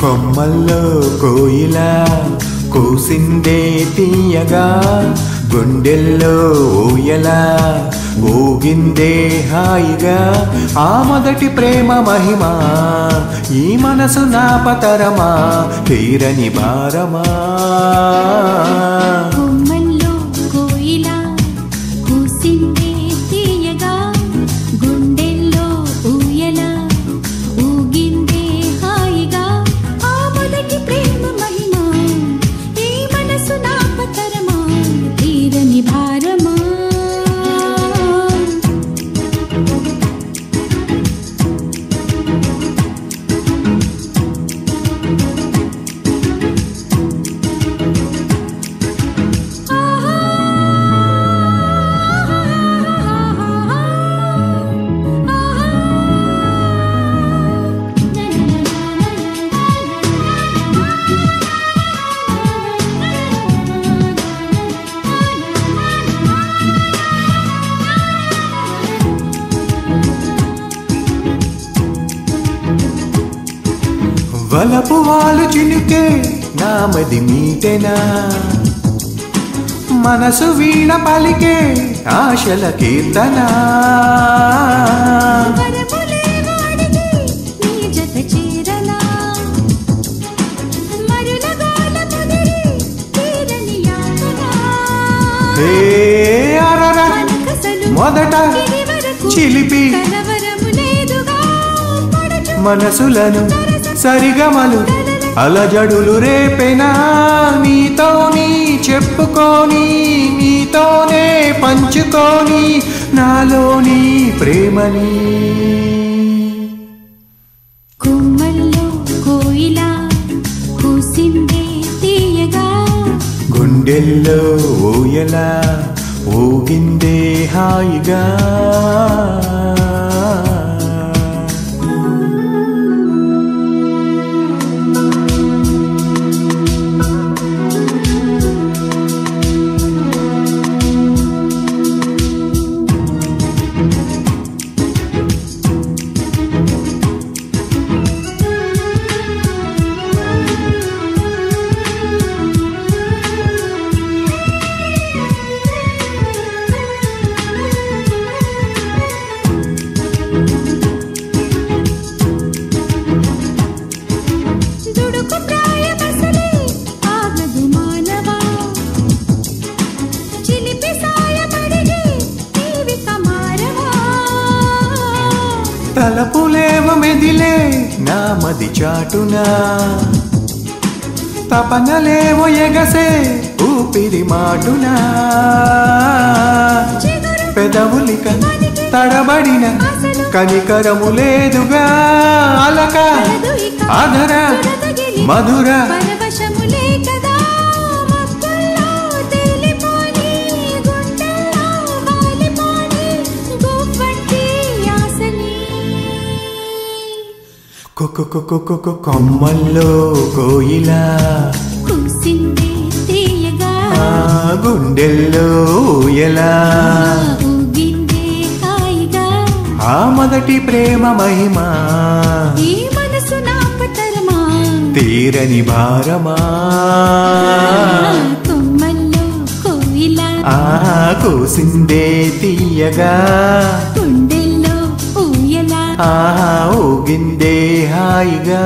కొమ్మల్లో కోయిల కూసిందే తీయగా గుండెల్లో ఊయల ఊగిందే హాయిగా ఆ మొదటి ప్రేమ మహిమ ఈ మనసు నాపతరమా తీరని భారమా కొమ్మల్లో కోయిల కూసిందే తీయగా గుండెల్లో ఊయల ఊగిందే హాయిగా ఆ మొదటి ప్రేమ మహిమ ఈ మనసు నాపతరమా తీరని భారమా వలపు వాలు చినుకే నామది మీటెనా మనసు వీణ పలికే ఆశల కీర్తన మొదట చిలిపి మనసులను సరిగమలు అలజడులు రేపెనా నీతో నీ చెప్పుకొని నీతోనే పంచుకొని నాలోని ప్రేమని కొమ్మల్లో కోయిల కూసిందే తీయగా గుండెల్లో ఊయల ఊగిందే హాయిగా తలపులేవ మెదిలే నా మది చాటునా తపనలేవో ఎగసే ఊపిరి మాటునా పెదవులిక తడబడిన కనికరము లేదుగా అలక అధర మధుర కొమ్మల్లో కోయిల కూసిందే తీయగా గుండెల్లో ఊయల ఊగిందే హాయిగా ఆ మొదటి ప్రేమ మహిమ ఈ మనసు నాపతరమా తీరని భారమా కొమ్మల్లో కోయిల కూసిందే తీయగా గుండెల్లో ఊయల ఊగిందే హాయిగా